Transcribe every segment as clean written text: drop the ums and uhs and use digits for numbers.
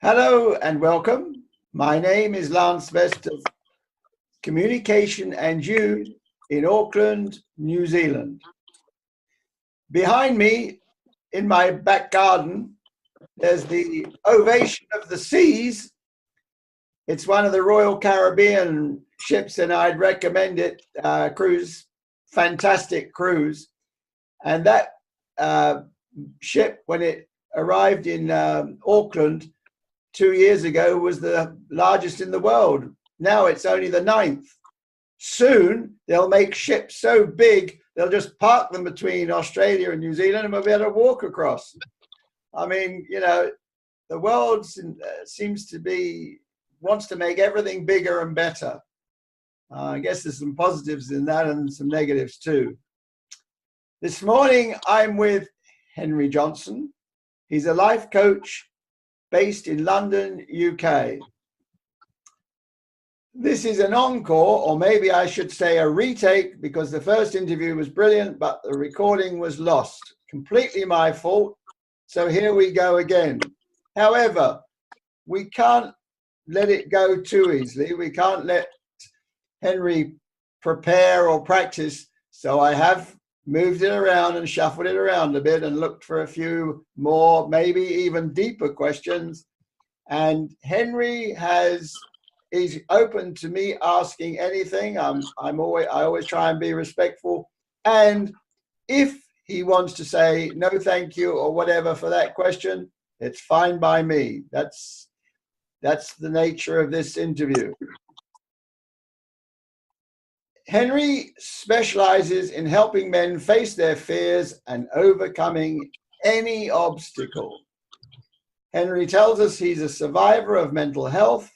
Hello and welcome. My name is Lance Best of Communication and You in Auckland, New Zealand. Behind me, in my back garden, there's the Ovation of the Seas. It's one of the Royal Caribbean ships, and I'd recommend it. Cruise, fantastic cruise. And that ship, when it arrived in Auckland 2 years ago, was the largest in the world. Now it's only the 9th. Soon they'll make ships so big they'll just park them between Australia and New Zealand and we'll be able to walk across. I mean, you know, the world seems to wants to make everything bigger and better. I guess there's some positives in that and some negatives too. This morning I'm with Henry Johnstone. He's a life coach based in London, UK. This is an encore, or maybe I should say a retake, because the first interview was brilliant, but the recording was lost. Completely my fault. So here we go again. However, we can't let it go too easily. We can't let Henry prepare or practice. So I have moved it around and shuffled it around a bit and looked for a few more, maybe even deeper questions. And Henry is open to me asking anything. I always try and be respectful. And if he wants to say no, thank you, or whatever for that question, it's fine by me. That's the nature of this interview. Henry specializes in helping men face their fears and overcoming any obstacle. Henry tells us he's a survivor of mental health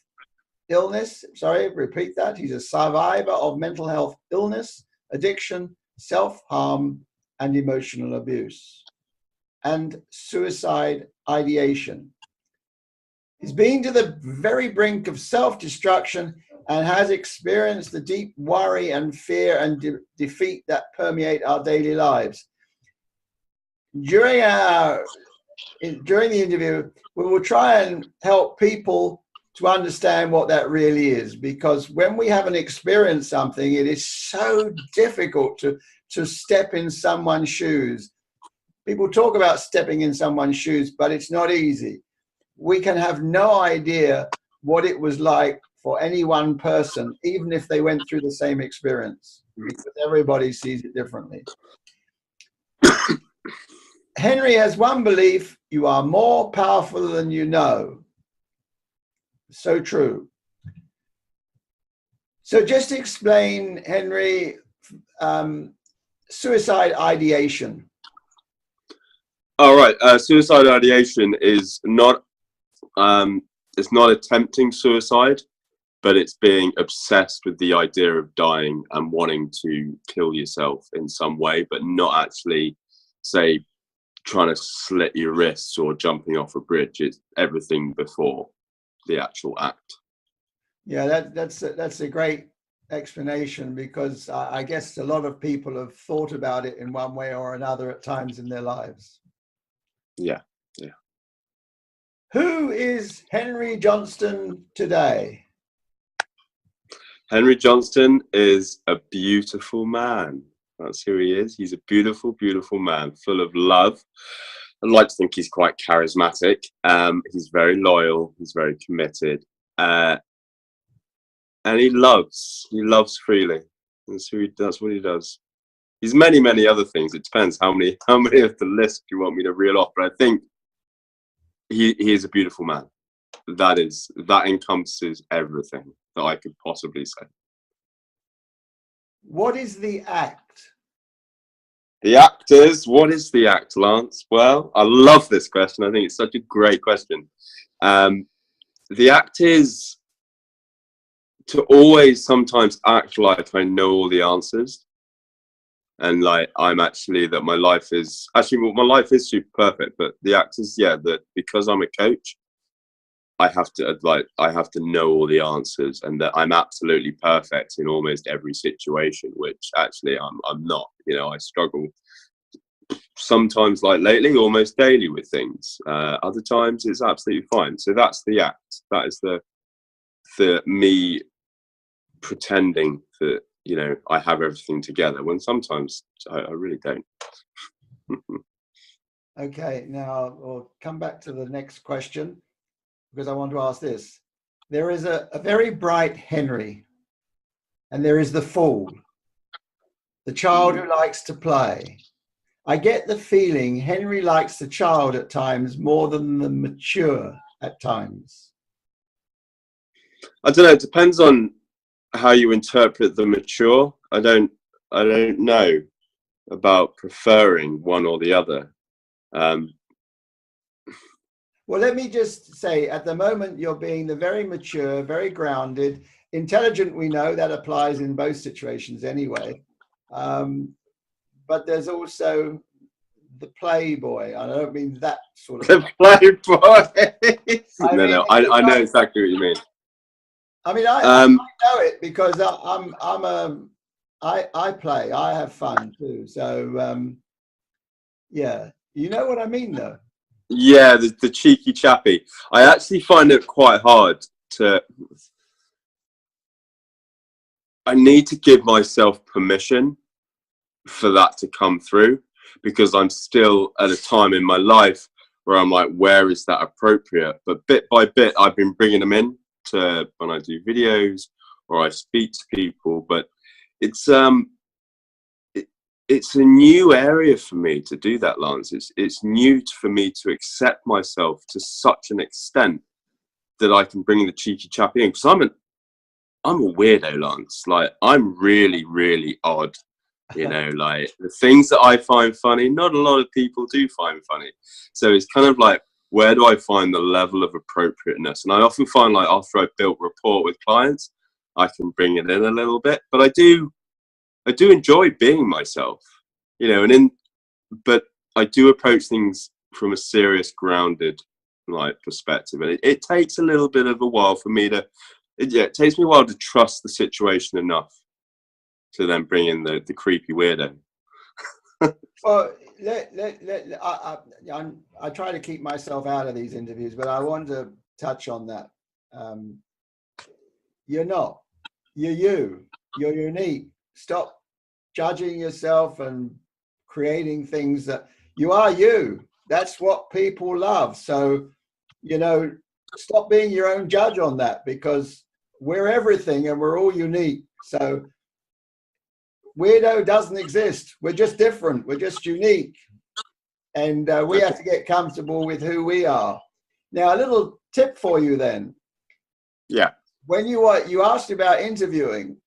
illness. He's a survivor of mental health illness, addiction, self-harm, and emotional abuse, and suicide ideation. He's been to the very brink of self-destruction and has experienced the deep worry and fear and defeat that permeate our daily lives. During the interview, we will try and help people to understand what that really is, because when we haven't experienced something, it is so difficult to step in someone's shoes. People talk about stepping in someone's shoes, but it's not easy. We can have no idea what it was like for any one person, even if they went through the same experience, because everybody sees it differently. Henry has one belief: you are more powerful than you know. So true. So just explain, Henry, suicide ideation. All right. Suicide ideation is not, it's not attempting suicide, but it's being obsessed with the idea of dying and wanting to kill yourself in some way, but not actually, say, trying to slit your wrists or jumping off a bridge. It's everything before the actual act. Yeah, that's a great explanation, because I guess a lot of people have thought about it in one way or another at times in their lives. Yeah. Who is Henry Johnstone today? Henry Johnstone is a beautiful man. That's who he is. He's a beautiful, beautiful man, full of love. I like to think he's quite charismatic. He's very loyal. He's very committed, and he loves freely. That's what he does. He's many, many other things. It depends how many of the list you want me to reel off. But I think he is a beautiful man. That encompasses everything that I could possibly say. What is the act? The act is, what is the act, Lance? Well, I love this question. I think it's such a great question. The act is to always sometimes act like I know all the answers. And like my life is super perfect. But the act is, that because I'm a coach, I have to know all the answers, and that I'm absolutely perfect in almost every situation, which actually I'm not. You know, I struggle sometimes, like lately, almost daily with things. Other times it's absolutely fine. So that's the act. That is the me pretending that, you know, I have everything together when sometimes I really don't. Okay, now we'll come back to the next question, because I want to ask this. There is a very bright Henry, and there is the fool, the child who likes to play. I get the feeling Henry likes the child at times more than the mature at times. I don't know. It depends on how you interpret the mature. I don't know about preferring one or the other. Well, let me just say, at the moment, you're being the very mature, very grounded, intelligent. We know that applies in both situations anyway. But there's also the playboy. I don't mean that sort of the playboy. No, I know exactly what you mean. I mean, I know it because I play. I have fun too. So yeah, you know what I mean, though. Yeah, the cheeky chappy. I actually find it quite hard to. I need to give myself permission for that to come through, because I'm still at a time in my life where I'm like, where is that appropriate? But bit by bit, I've been bringing them in to when I do videos or I speak to people. But it's it's a new area for me to do that, Lance. It's new for me to accept myself to such an extent that I can bring the cheeky chappy in, because I'm a weirdo, Lance. Like, I'm really, really odd. You know, like the things that I find funny, not a lot of people do find funny. So it's kind of like, where do I find the level of appropriateness? And I often find, like, after I've built rapport with clients, I can bring it in a little bit. But I do enjoy being myself, you know, but I do approach things from a serious, grounded, like, perspective. And it takes a little bit of a while for me to, it takes me a while to trust the situation enough to then bring in the creepy weirdo. Well, I try to keep myself out of these interviews, but I want to touch on that. You're not. You're you. You're unique. Stop judging yourself and creating things that you are you. That's what people love. So, you know, stop being your own judge on that, because we're everything and we're all unique. So weirdo doesn't exist. We're just different. We're just unique. And we have to get comfortable with who we are. Now, a little tip for you then. Yeah. When you asked about interviewing.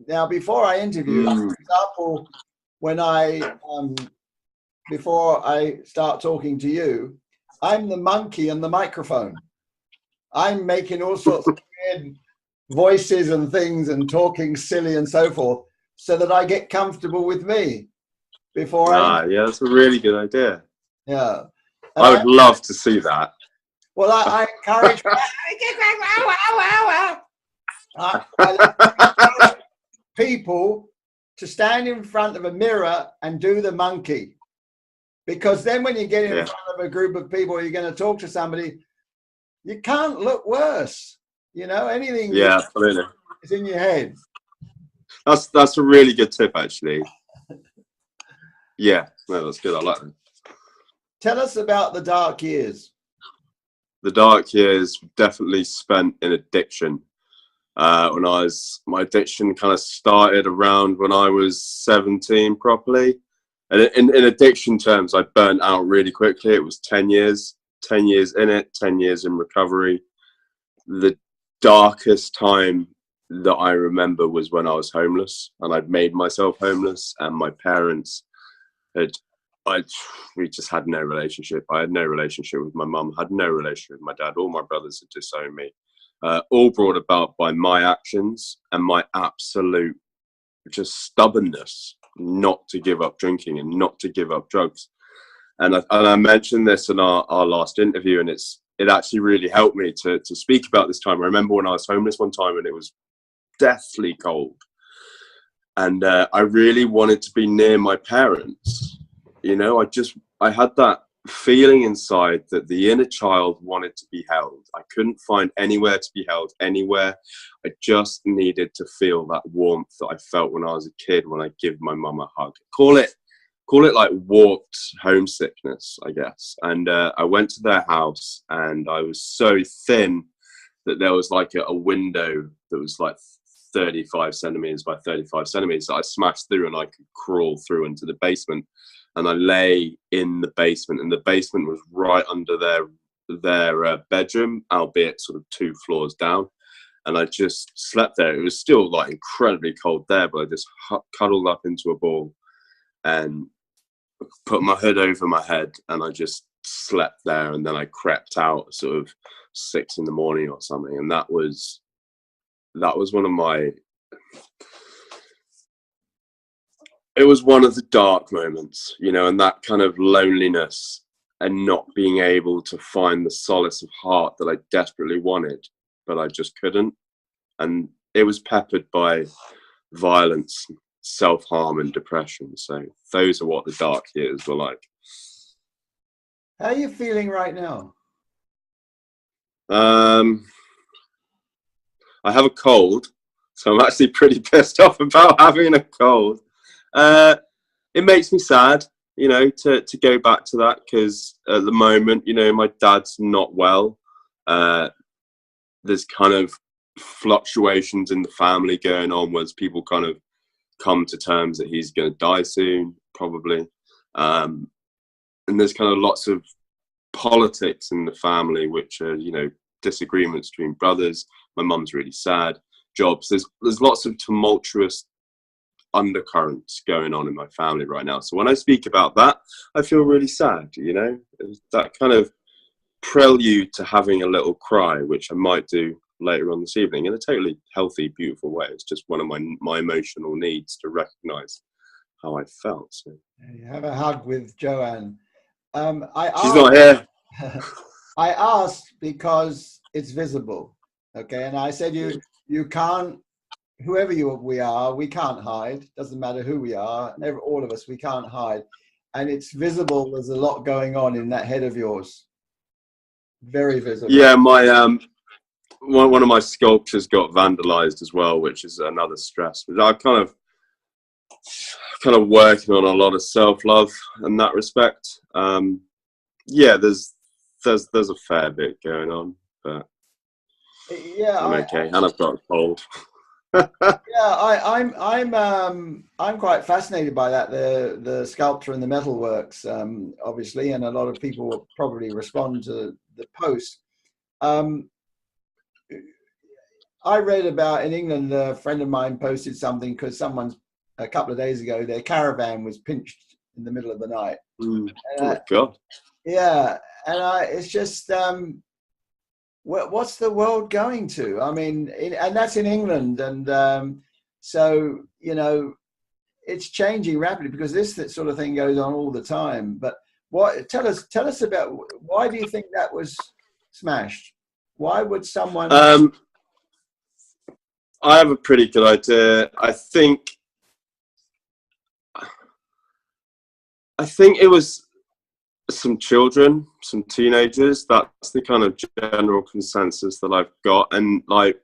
Now, before I interview, for example, when before I start talking to you, I'm the monkey and the microphone. I'm making all sorts of weird voices and things and talking silly and so forth, so that I get comfortable with me before yeah, that's a really good idea. Yeah. I would love to see that. Well, I encourage people to stand in front of a mirror and do the monkey, because then when you get in front of a group of people, you're going to talk to somebody, you can't look worse. You know, anything absolutely is in your head. That's a really good tip, actually. Yeah, no, that's good. I like that. Tell us about the dark years. The dark years definitely spent in addiction. My addiction kind of started around when I was 17 properly. And in addiction terms, I burnt out really quickly. It was 10 years in it, 10 years in recovery. The darkest time that I remember was when I was homeless, and I'd made myself homeless, and my parents we just had no relationship. I had no relationship with my mum, had no relationship with my dad. All my brothers had disowned me, all brought about by my actions and my absolute just stubbornness not to give up drinking and not to give up drugs. And I mentioned this in our last interview, and it's it actually really helped me to speak about this time. I remember when I was homeless one time and it was deathly cold, and I really wanted to be near my parents. You know, I had that feeling inside that the inner child wanted to be held. I couldn't find anywhere to be held anywhere. I just needed to feel that warmth that I felt when I was a kid, when I give my mum a hug. Call it like warped homesickness, I guess. And I went to their house, and I was so thin that there was like a window that was like 35 centimeters by 35 centimeters that I smashed through, and I could crawl through into the basement. And I lay in the basement, and the basement was right under their bedroom, albeit sort of 2 floors down. And I just slept there. It was still like incredibly cold there, but I just cuddled up into a ball and put my hood over my head, and I just slept there. And then I crept out sort of 6 in the morning or something. And that was one of my, it was one of the dark moments, you know, and that kind of loneliness and not being able to find the solace of heart that I desperately wanted, but I just couldn't. And it was peppered by violence, self-harm and depression. So those are what the dark years were like. How are you feeling right now? I have a cold, so I'm actually pretty pissed off about having a cold. It makes me sad, you know, to go back to that, because at the moment, you know, my dad's not well. There's kind of fluctuations in the family going on, where people kind of come to terms that he's going to die soon, probably. And there's kind of lots of politics in the family, which are, you know, disagreements between brothers. My mum's really sad. Jobs. There's lots of tumultuous undercurrents going on in my family right now. So when I speak about that, I feel really sad, you know. It's that kind of prelude to having a little cry, which I might do later on this evening in a totally healthy, beautiful way. It's just one of my emotional needs to recognize how I felt. So You have a hug with Joanne. She's not here. I asked because it's visible, okay? And I said you can't, whoever we are, we can't hide. Doesn't matter who we are. Never, all of us, we can't hide. And it's visible. There's a lot going on in that head of yours. Very visible. Yeah, my one of my sculptures got vandalized as well, which is another stress. But I'm kind of working on a lot of self-love in that respect. Yeah, there's a fair bit going on, but yeah, I'm okay, and I've got a cold. Yeah, I'm quite fascinated by that, the sculpture and the metalworks, obviously, and a lot of people will probably respond to the post. I read about in England, a friend of mine posted something because someone's a couple of days ago, their caravan was pinched in the middle of the night. Oh my God. Yeah, and it's just what's the world going to? I mean, and that's in England, and so you know, it's changing rapidly because this sort of thing goes on all the time. But tell us about, why do you think that was smashed? Why would someone? I have a pretty good idea. I think it was some children, some teenagers. That's the kind of general consensus that I've got. And like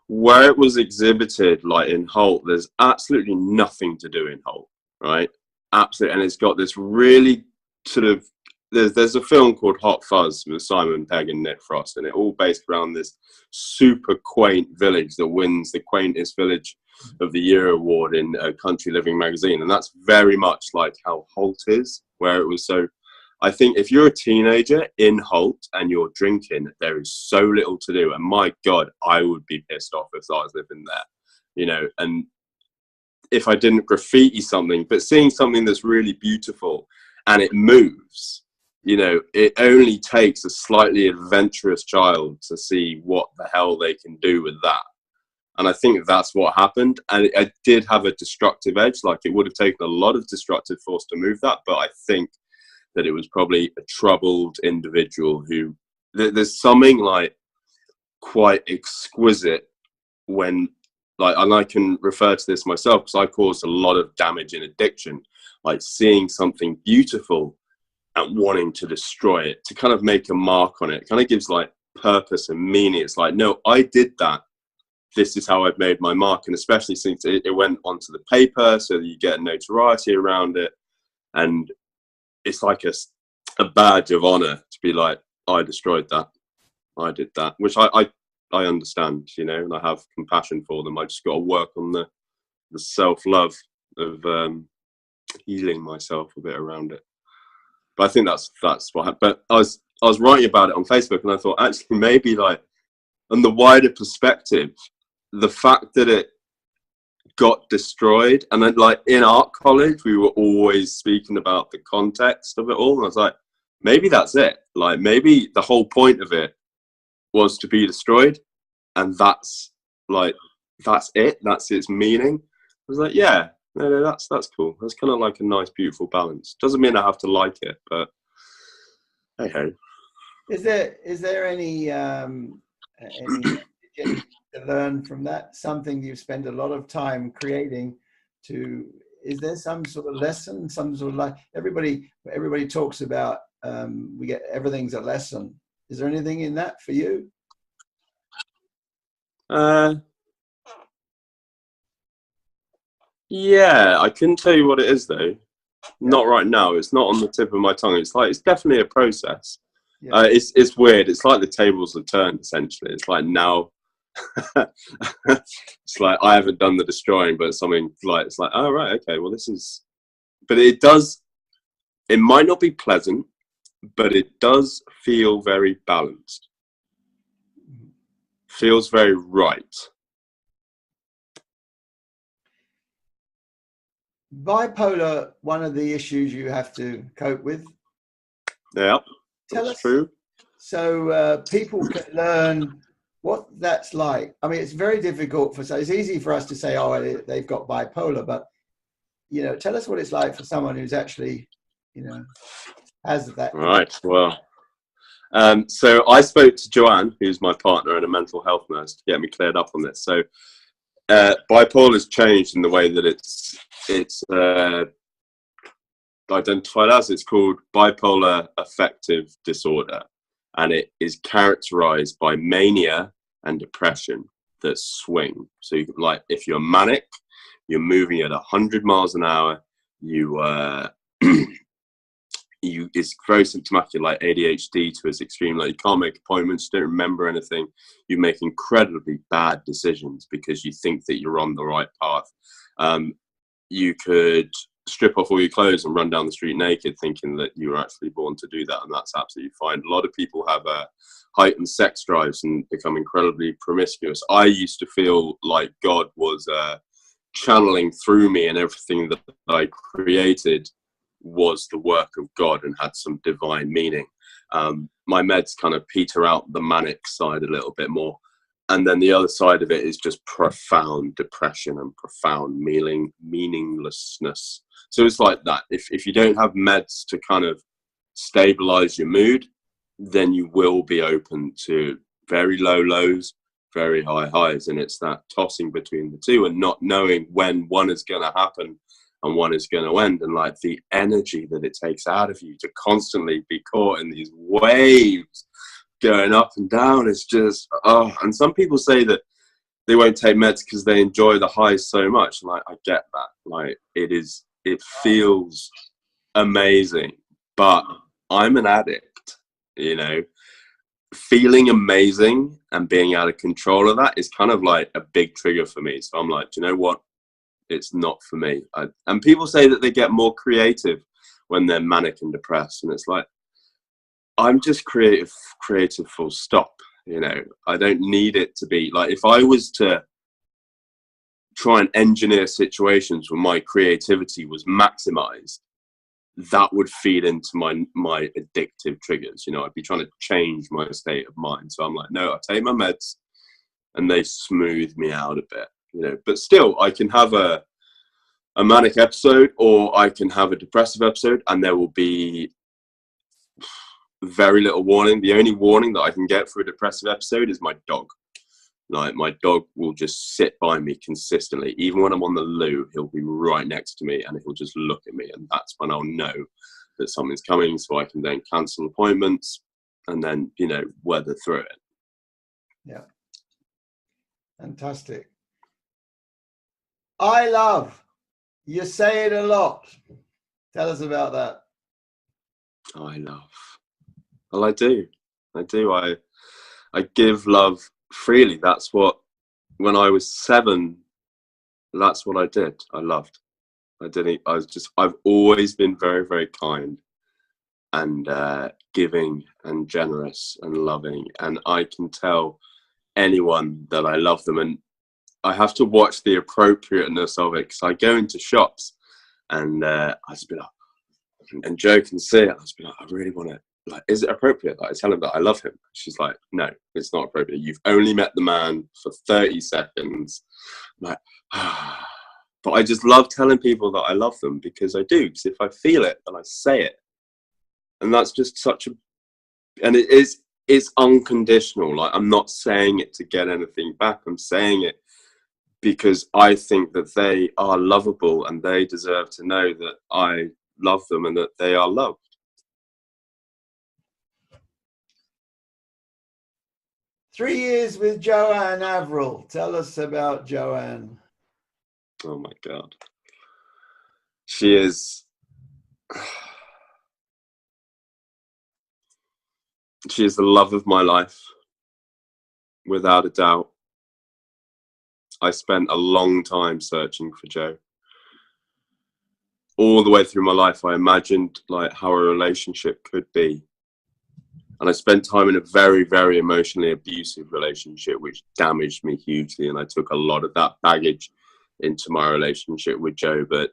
where it was exhibited, like in Holt, there's absolutely nothing to do in Holt, right? Absolutely. And it's got this really sort of, there's a film called Hot Fuzz with Simon Pegg and Nick Frost, and it all based around this super quaint village that wins the quaintest village of the year award in a Country Living magazine. And that's very much like how Holt is, where it was so, I think if you're a teenager in Holt and you're drinking, there is so little to do. And my God, I would be pissed off if I was living there, you know, and if I didn't graffiti something, but seeing something that's really beautiful and it moves, you know, it only takes a slightly adventurous child to see what the hell they can do with that. And I think that's what happened. And it did have a destructive edge. Like it would have taken a lot of destructive force to move that. But I think that it was probably a troubled individual who there's something like quite exquisite when, like, and I can refer to this myself because I caused a lot of damage in addiction, like seeing something beautiful and wanting to destroy it, to kind of make a mark on it. It kind of gives like purpose and meaning. It's like, no, I did that. This is how I've made my mark. And especially since it went onto the paper, so that you get notoriety around it. And it's like a badge of honor to be like, I destroyed that. I did that, which I understand, you know, and I have compassion for them. I just got to work on the self-love of healing myself a bit around it. But I think that's what happened. But I was writing about it on Facebook, and I thought, actually, maybe like on the wider perspective, the fact that it got destroyed, and then like in art college, we were always speaking about the context of it all, and I was like, maybe that's it. Like maybe the whole point of it was to be destroyed, and that's it. That's its meaning. I was like, yeah. No, that's cool. That's kind of like a nice, beautiful balance. Doesn't mean I have to like it, but hey ho. Is there any to learn from that? Something you've spent a lot of time creating. Is there some sort of lesson? Some sort of, like, everybody talks about we get everything's a lesson. Is there anything in that for you? Yeah, I couldn't tell you what it is though. Not right now. It's not on the tip of my tongue. It's definitely a process. Yeah. It's weird. It's like the tables have turned essentially. It's like now, it's like I haven't done the destroying, but something like it's like, oh right, okay, well this is. But it does. It might not be pleasant, but it does feel very balanced. Feels very right. Bipolar, one of the issues you have to cope with. Yeah, that's true. So people can learn what that's like. I mean, it's very difficult so it's easy for us to say, oh, they've got bipolar, but, you know, tell us what it's like for someone who's actually, you know, has that. Right. Well, so I spoke to Joanne, who's my partner and a mental health nurse, to get me cleared up on this. So bipolar has changed in the way that it's identified as. It's called bipolar affective disorder, and it is characterized by mania and depression that swing. So you, like, if you're manic, you're moving at 100 miles an hour, it's very symptomatic, like ADHD to its extreme. Like, you can't make appointments, you don't remember anything, you make incredibly bad decisions because you think that you're on the right path. You could strip off all your clothes and run down the street naked thinking that you were actually born to do that, and that's absolutely fine. A lot of people have heightened sex drives and become incredibly promiscuous. I used to feel like God was channeling through me, and everything that I created was the work of God and had some divine meaning. My meds kind of peter out the manic side a little bit more, and then the other side of it is just profound depression and profound meaninglessness. So it's like that. If you don't have meds to kind of stabilize your mood, then you will be open to very low lows, very high highs, and it's that tossing between the two and not knowing when one is going to happen and one is going to end, and like the energy that it takes out of you to constantly be caught in these waves going up and down. It's just, oh. And some people say that they won't take meds because they enjoy the highs so much, and like, I get that. Like, it feels amazing, but I'm an addict, you know. Feeling amazing and being out of control of that is kind of like a big trigger for me. So I'm like, do you know what? It's not for me. And people say that they get more creative when they're manic and depressed, and it's like, I'm just creative full stop. You know, I don't need it to be like, if I was to try and engineer situations where my creativity was maximized, that would feed into my addictive triggers. You know, I'd be trying to change my state of mind. So I'm like, no, I take my meds and they smooth me out a bit, you know. But still, I can have a manic episode or I can have a depressive episode, and there will be very little warning. The only warning that I can get for a depressive episode is my dog. Like, my dog will just sit by me consistently. Even when I'm on the loo, he'll be right next to me and he'll just look at me. And that's when I'll know that something's coming, so I can then cancel appointments and then, you know, weather through it. Yeah. Fantastic. I love. You say it a lot. Tell us about that. I love. Well, I do. I give love freely. That's what, when I was 7, that's what I did. I loved. I've always been very, very kind and giving and generous and loving. And I can tell anyone that I love them. And I have to watch the appropriateness of it, because I go into shops and I just be like, and Joe can see it. I just be like, I really want it. Like, is it appropriate that I tell him that I love him? She's like, no, it's not appropriate. You've only met the man for 30 seconds. I'm like, ah. But I just love telling people that I love them, because I do. Because if I feel it, then I say it. And that's just such a, and it's unconditional. Like, I'm not saying it to get anything back. I'm saying it because I think that they are lovable and they deserve to know that I love them and that they are loved. Three years with Joanne Averill. Tell us about Joanne. Oh my God. She is the love of my life, without a doubt. I spent a long time searching for Joe. All the way through my life, I imagined like how a relationship could be. And I spent time in a very, very emotionally abusive relationship, which damaged me hugely. And I took a lot of that baggage into my relationship with Joe. But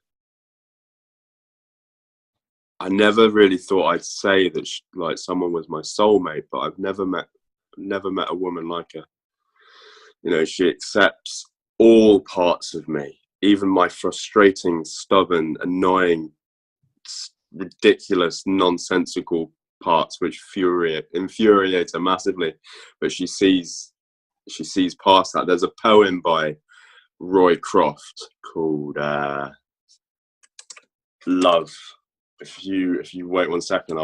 I never really thought I'd say that like someone was my soulmate, but I've never met a woman like her. You know, she accepts all parts of me, even my frustrating, stubborn, annoying, ridiculous, nonsensical parts, which infuriate her massively. But she sees past that. There's a poem by Roy Croft called Love. If you wait 1 second,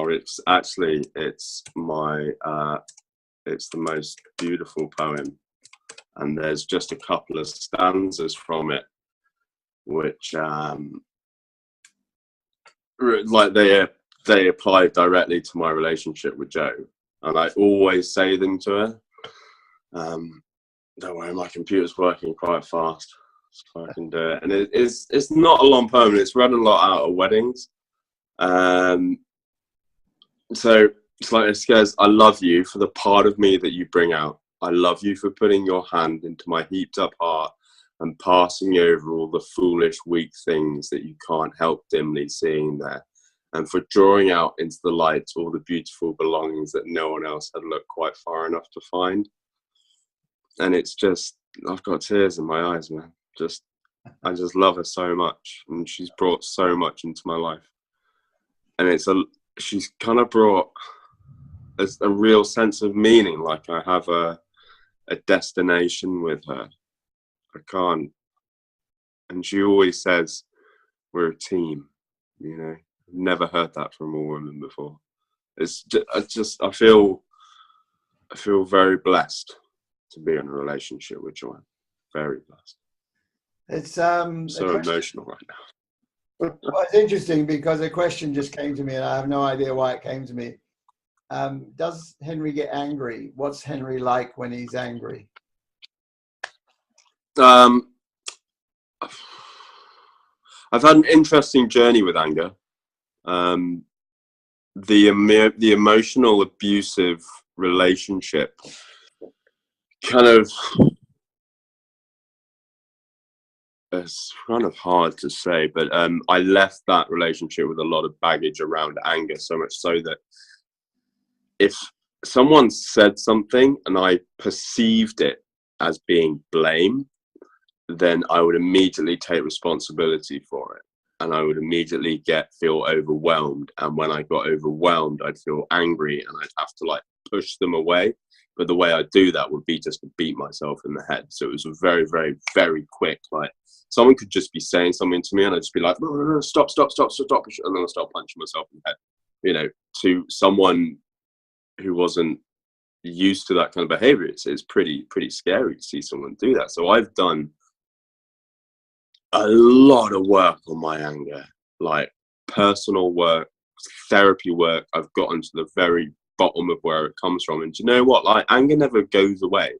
it's the most beautiful poem, and there's just a couple of stanzas from it which like they apply directly to my relationship with Joe, and I always say them to her. Don't worry, my computer's working quite fast, so I can do it. And it's not a long poem. It's read a lot out at weddings. So it's like, it says, I love you for the part of me that you bring out. I love you for putting your hand into my heaped up heart and passing over all the foolish, weak things that you can't help dimly seeing there, and for drawing out into the light all the beautiful belongings that no one else had looked quite far enough to find. And it's just, I've got tears in my eyes, man. I just love her so much, and she's brought so much into my life. And she's kind of brought a real sense of meaning. Like, I have a destination with her. I can't. And she always says, we're a team, you know. Never heard that from a woman before. I feel very blessed to be in a relationship with Joanne. Very blessed. It's so emotional right now. Well, it's interesting because a question just came to me, and I have no idea why it came to me. Does Henry get angry? What's Henry like when he's angry? I've had an interesting journey with anger. The emotional abusive relationship kind of, it's kind of hard to say, but I left that relationship with a lot of baggage around anger, so much so that if someone said something and I perceived it as being blame, then I would immediately take responsibility for it. and I would immediately feel overwhelmed. And when I got overwhelmed, I'd feel angry, and I'd have to like push them away. But the way I do that would be just to beat myself in the head. So it was a very, very, very quick, like someone could just be saying something to me and I'd just be like, no, no, no, stop. And then I'll start punching myself in the head, you know, to someone who wasn't used to that kind of behavior. It's pretty scary to see someone do that. So I've done a lot of work on my anger, like personal work, therapy work. I've gotten to the very bottom of where it comes from. And do you know what? Like, anger never goes away.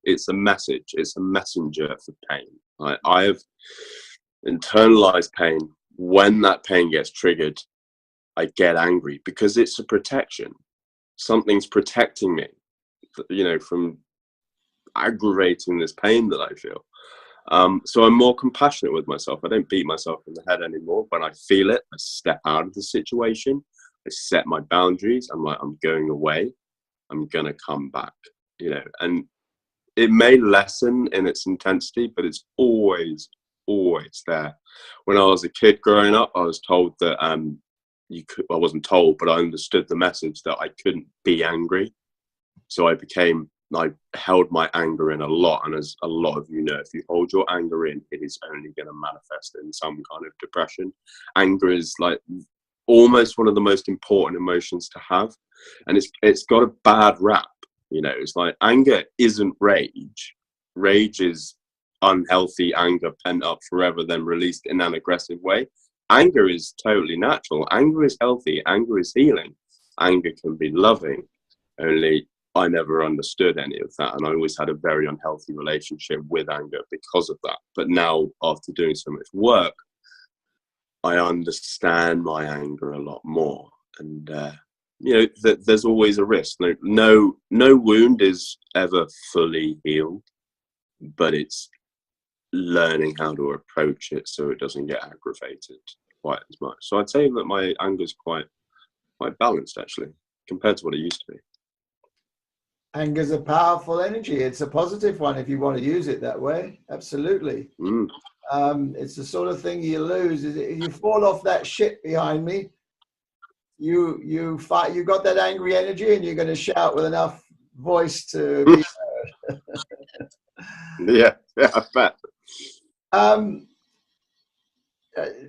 It's a message. It's a messenger for pain. Like, I have internalized pain. When that pain gets triggered, I get angry because it's a protection. Something's protecting me, you know, from aggravating this pain that I feel. So I'm more compassionate with myself. I don't beat myself in the head anymore. When I feel it, I step out of the situation. I set my boundaries. I'm like, I'm going away. I'm going to come back, you know, and it may lessen in its intensity, but it's always there. When I was a kid growing up, I was told that I wasn't told, but I understood the message that I couldn't be angry. So I held my anger in a lot. And as a lot of you know, if you hold your anger in, it is only going to manifest in some kind of depression. Anger is like almost one of the most important emotions to have. And it's got a bad rap. You know, it's like anger isn't rage. Rage is unhealthy anger pent up forever, then released in an aggressive way. Anger is totally natural. Anger is healthy. Anger is healing. Anger can be loving. Only I never understood any of that. And I always had a very unhealthy relationship with anger because of that. But now, after doing so much work, I understand my anger a lot more. And, you know, there's always a risk. No wound is ever fully healed, but it's learning how to approach it so it doesn't get aggravated quite as much. So I'd say that my anger is quite balanced, actually, compared to what it used to be. Anger's a powerful energy. It's a positive one if you want to use it that way. Absolutely. It's the sort of thing you lose. If you fall off that shit behind me, you fight. You got that angry energy, and you're going to shout with enough voice to be heard. Yeah, I bet.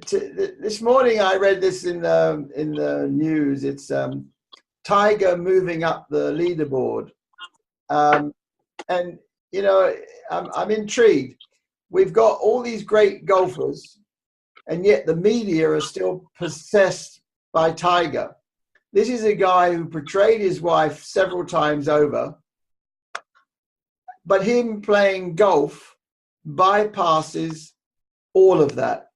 This morning I read this in the news. It's Tiger moving up the leaderboard, and you know, I'm intrigued. We've got all these great golfers, and yet the media are still possessed by Tiger. This is a guy who portrayed his wife several times over, but him playing golf bypasses all of that.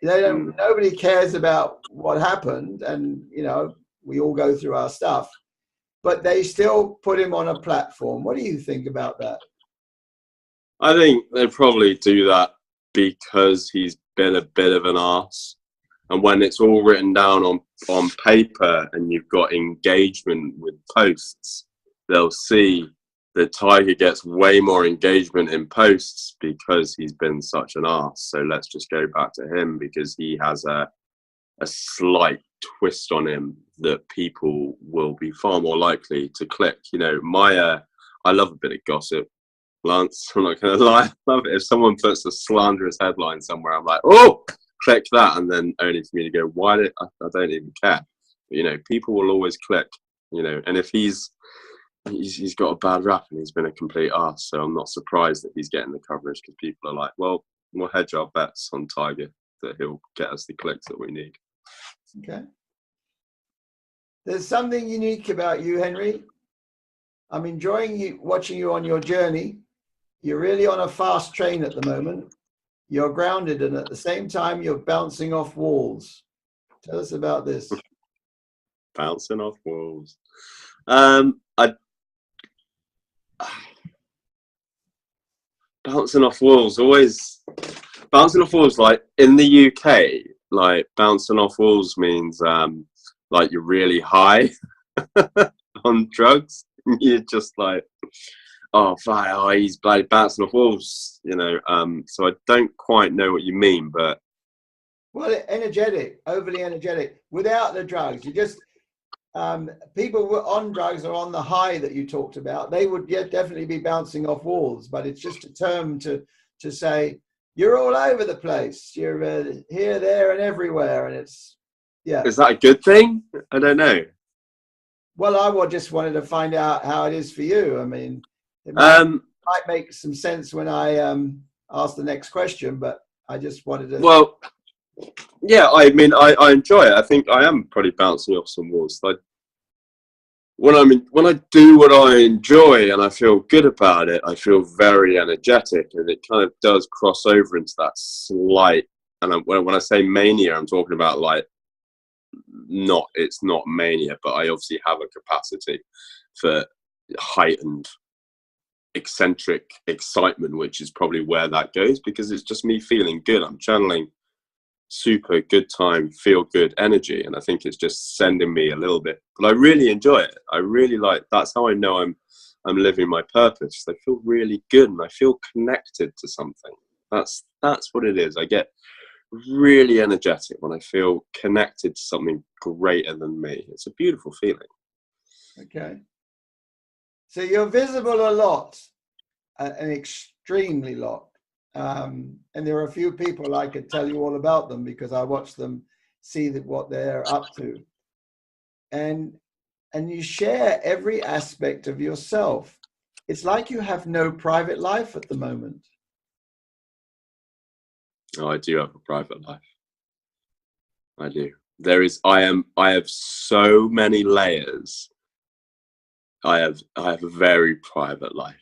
Nobody cares about what happened, and you know, we all go through our stuff, but they still put him on a platform. What do you think about that? I think they probably do that because he's been a bit of an arse. And when it's all written down on paper and you've got engagement with posts, they'll see that Tiger gets way more engagement in posts because he's been such an arse. So let's just go back to him because he has a slight twist on him that people will be far more likely to click. You know, I love a bit of gossip, Lance. I'm not going to lie. I love it. If someone puts a slanderous headline somewhere, I'm like, oh, click that. And then only for me to go, I don't even care. But, you know, people will always click, you know, and if he's got a bad rap and he's been a complete arse, so I'm not surprised that he's getting the coverage because people are like, well, we'll hedge our bets on Tiger that he'll get us the clicks that we need. Okay. There's something unique about you, Henry. I'm enjoying watching you on your journey. You're really on a fast train at the moment. You're grounded, and at the same time, you're bouncing off walls. Tell us about this. Bouncing off walls. Bouncing off walls, like in the UK, like bouncing off walls means like you're really high on drugs. You're just like, he's bloody bouncing off walls, you know. So I don't quite know what you mean, but Well, energetic, overly energetic, without the drugs. You just people were on drugs or on the high that you talked about. They would definitely be bouncing off walls, but it's just a term to say you're all over the place. You're here, there, and everywhere, and it's Is that a good thing? I don't know. Well, just wanted to find out how it is for you. I mean, it might make some sense when I ask the next question, but I just wanted to. Well, yeah, I mean, I enjoy it. I think I am probably bouncing off some walls. Like when I do what I enjoy and I feel good about it, I feel very energetic, and it kind of does cross over into that slight. And when I say mania, I'm talking about like it's not mania, but I obviously have a capacity for heightened eccentric excitement, which is probably where that goes, because it's just me feeling good. I'm channeling super good time, feel good energy, and I think it's just sending me a little bit, but I really enjoy it. I really that's how I know I'm living my purpose. I feel really good and I feel connected to something. That's what it is. I get really energetic when I feel connected to something greater than me. It's a beautiful feeling. Okay. So you're visible a lot, an extremely lot. And there are a few people I could tell you all about them because I watch them, see what they're up to. And you share every aspect of yourself. It's like you have no private life at the moment. Oh, I do have a private life. I do. I have so many layers. I have a very private life.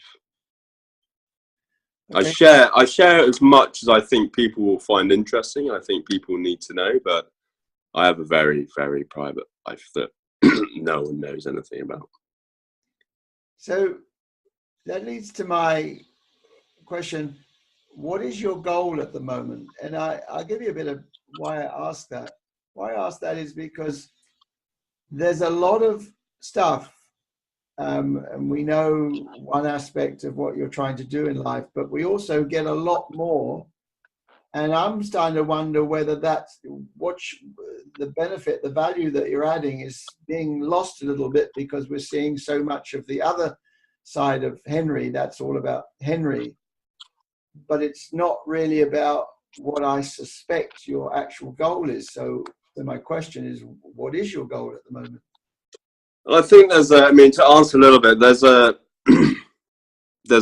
Okay. I share as much as I think people will find interesting. I think people need to know, but I have a very, very private life that no one knows anything about. So that leads to my question. What is your goal at the moment? And I'll give you a bit of why I asked that. Why I asked that is because there's a lot of stuff, and we know one aspect of what you're trying to do in life, but we also get a lot more. And I'm starting to wonder whether that's the benefit, the value that you're adding is being lost a little bit because we're seeing so much of the other side of Henry. That's all about Henry. But it's not really about what I suspect your actual goal is. So my question is, what is your goal at the moment? Well, I think to answer a little bit, there's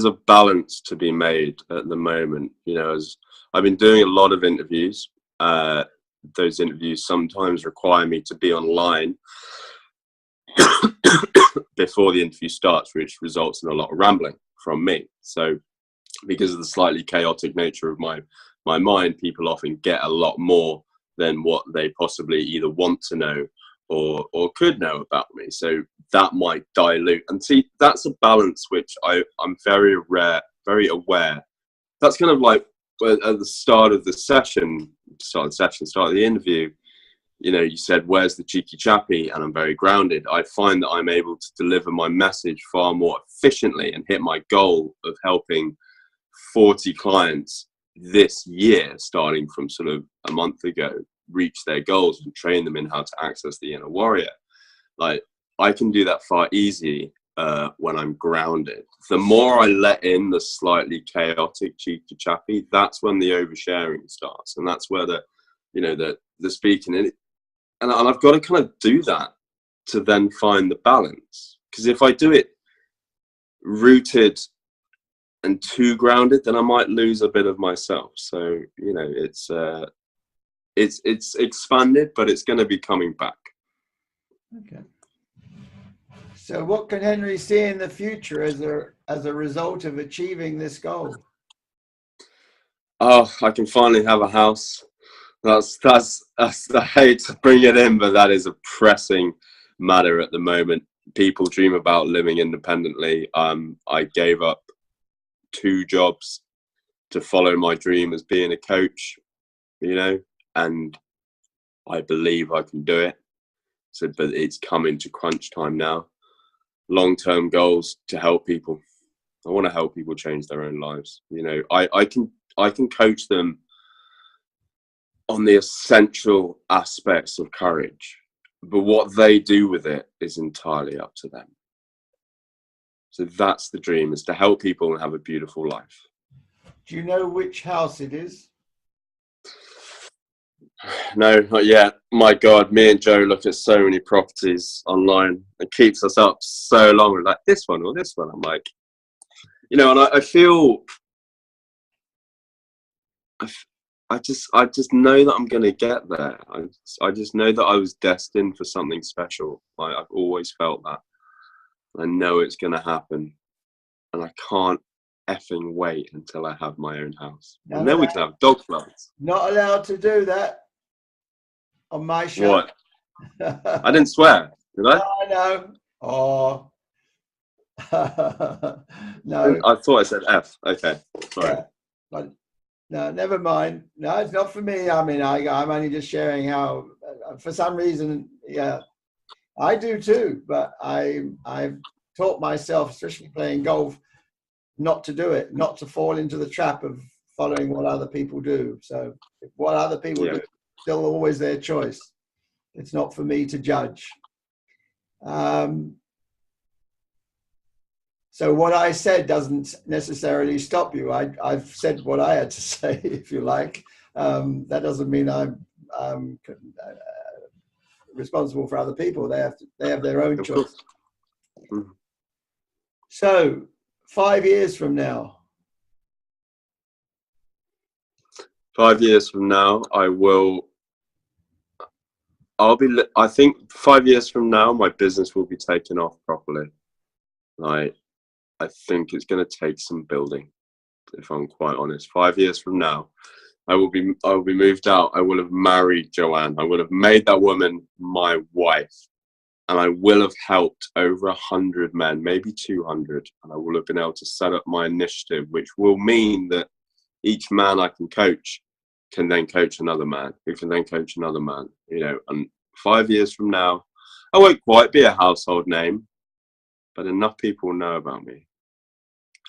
a balance to be made at the moment. You know, as I've been doing a lot of interviews, those interviews sometimes require me to be online before the interview starts, which results in a lot of rambling from me. So because of the slightly chaotic nature of my mind, people often get a lot more than what they possibly either want to know or could know about me. So that might dilute. And see, that's a balance which I'm very aware. That's kind of like at the start of the interview, you know, you said, where's the cheeky chappy? And I'm very grounded. I find that I'm able to deliver my message far more efficiently and hit my goal of helping 40 clients this year, starting from sort of a month ago, reach their goals and train them in how to access the inner warrior. Like, I can do that far easier when I'm grounded. The more I let in the slightly chaotic cheeky chappy, that's when the oversharing starts, and that's where the speaking and I've got to kind of do that to then find the balance. Because if I do it rooted and too grounded, then I might lose a bit of myself. So, you know, it's expanded, but it's going to be coming back. Okay. So what can Henry see in the future as a result of achieving this goal? Oh, I can finally have a house. That's I hate to bring it in, but that is a pressing matter at the moment. People dream about living independently. I gave up 2 jobs to follow my dream as being a coach, you know, and I believe I can do it. So, but it's coming to crunch time now. Long-term goals to help people. I want to help people change their own lives. You know, I can coach them on the essential aspects of courage, but what they do with it is entirely up to them. So that's the dream, is to help people and have a beautiful life. Do you know which house it is? No, not yet. My God, me and Joe look at so many properties online. It keeps us up so long. We're like, this one or this one. I'm like, you know, and I feel, I just know that I'm going to get there. I just know that I was destined for something special. Like, I've always felt that. I know it's going to happen. And I can't effing wait until I have my own house. And then we can have dog plants. Not allowed to do that on my show. What? I didn't swear, did I? I know. Oh. No. I thought I said F. Okay, sorry. Yeah, but no, never mind. No, it's not for me. I mean, I'm only just sharing how, for some reason, yeah, I do too. But I've taught myself, especially playing golf, not to do it, not to fall into the trap of following what other people do. So what other people do, still always their choice. It's not for me to judge. So what I said doesn't necessarily stop you. I've said what I had to say, if you like. That doesn't mean I'm responsible for other people. They have their own choice. So 5 years from now. 5 years from now, I think 5 years from now, my business will be taken off properly. Like, I think it's going to take some building, if I'm quite honest. 5 years from now, I will be moved out. I will have married Joanne. I will have made that woman my wife. And I will have helped over 100 men, maybe 200. And I will have been able to set up my initiative, which will mean that each man I can coach can then coach another man, who can then coach another man, you know. And 5 years from now, I won't quite be a household name, but enough people will know about me.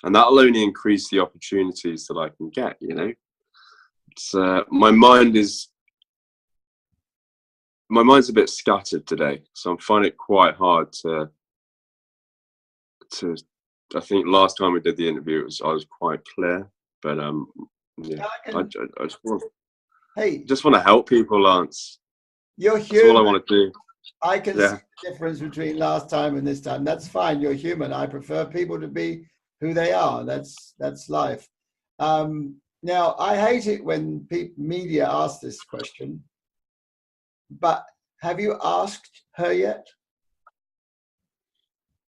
And that'll only increase the opportunities that I can get, you know. It's, my mind's a bit scattered today, so I'm finding it quite hard to I think last time we did the interview, I was quite clear, but yeah, I just want to help people, Lance. You're human. That's all I want to do. I can see the difference between last time and this time. That's fine. You're human. I prefer people to be who they are. That's life. Now, I hate it when media ask this question, but have you asked her yet?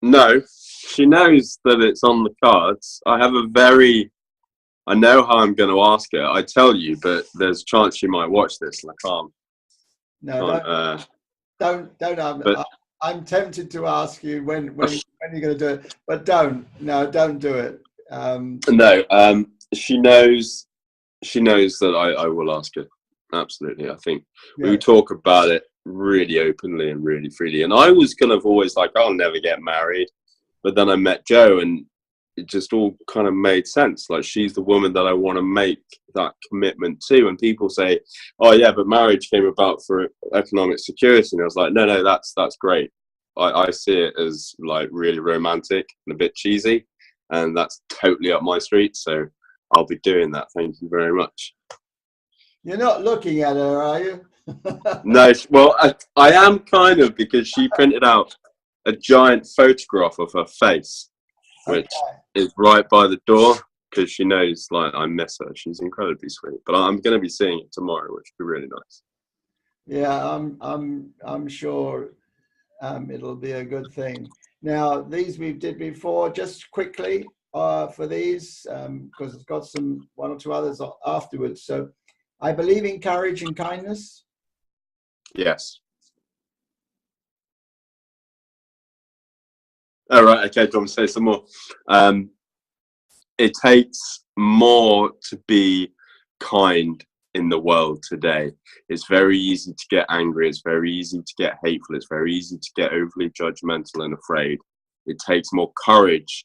No, she knows that it's on the cards. I know how I'm going to ask her. I tell you, but there's a chance she might watch this, and I can't. No, don't. I'm tempted to ask you when you're going to do it, but don't do it. No, she knows that I will ask her. Absolutely. I think we talk about it really openly and really freely. And I was kind of always like, I'll never get married. But then I met Jo, and it just all kind of made sense. Like, she's the woman that I want to make that commitment to. And people say, oh yeah, but marriage came about for economic security. And I was like, no, that's great. I see it as like really romantic and a bit cheesy, and that's totally up my street. So I'll be doing that. Thank you very much. You're not looking at her, are you? No, well, I am kind of, because she printed out a giant photograph of her face, which is right by the door, because she knows, like, I miss her. She's incredibly sweet. But I'm going to be seeing it tomorrow, which will be really nice. Yeah, I'm sure it'll be a good thing. Now, these we did before, just quickly for these, because it's got one or two others afterwards. So, I believe in courage and kindness. Yes. All right. Okay. Do you want me to say some more? It takes more to be kind in the world today. It's very easy to get angry. It's very easy to get hateful. It's very easy to get overly judgmental and afraid. It takes more courage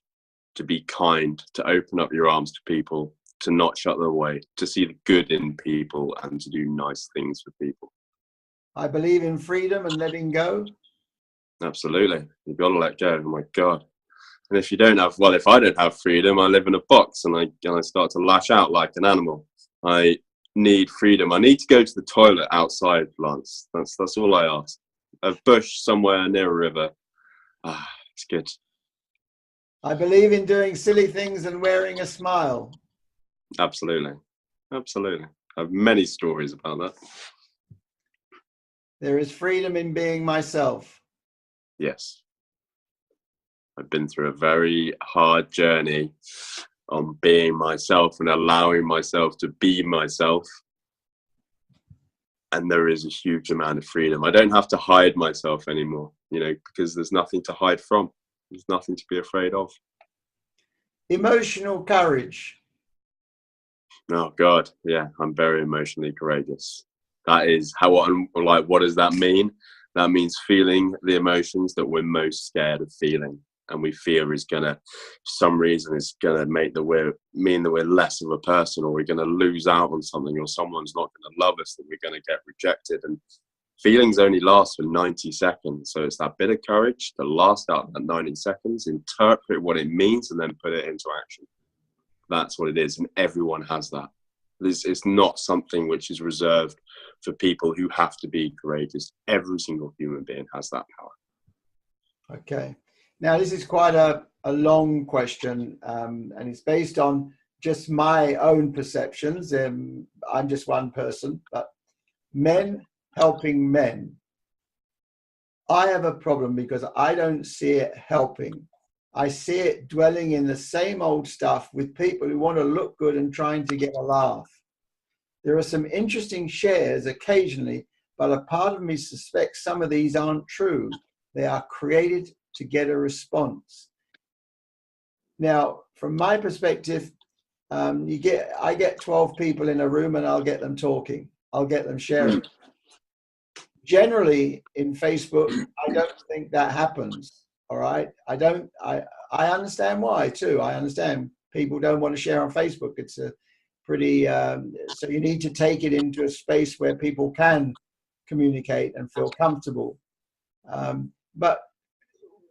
to be kind, to open up your arms to people, to not shut them away, to see the good in people and to do nice things for people. I believe in freedom and letting go. Absolutely. You've got to let go. Oh my God. And if you don't have, well, if I don't have freedom, I live in a box and I start to lash out like an animal. I need freedom. I need to go to the toilet outside, Lance. That's all I ask. A bush somewhere near a river. Ah, it's good. I believe in doing silly things and wearing a smile. Absolutely. Absolutely. I have many stories about that. There is freedom in being myself. Yes. I've been through a very hard journey on being myself and allowing myself to be myself. And there is a huge amount of freedom. I don't have to hide myself anymore, because there's nothing to hide from. There's nothing to be afraid of. Emotional courage. Oh God, yeah, I'm very emotionally courageous. That is what does that mean? That means feeling the emotions that we're most scared of feeling, and we fear is gonna, for some reason, is gonna mean that we're less of a person, or we're gonna lose out on something, or someone's not gonna love us, that we're gonna get rejected. And feelings only last for 90 seconds. So it's that bit of courage to last out that 90 seconds, interpret what it means, and then put it into action. That's what it is. And everyone has that. It's not something which is reserved for people who have to be courageous. Every single human being has that power. Okay. Now, this is quite a long question, and it's based on just my own perceptions. I'm just one person, but men helping men. I have a problem because I don't see it helping. I see it dwelling in the same old stuff with people who want to look good and trying to get a laugh. There are some interesting shares occasionally, but a part of me suspects some of these aren't true. They are created to get a response. Now, from my perspective, I get 12 people in a room and I'll get them talking. I'll get them sharing. Generally, in Facebook, I don't think that happens. All right. I understand why too. I understand people don't want to share on Facebook. It's a pretty, so you need to take it into a space where people can communicate and feel comfortable. But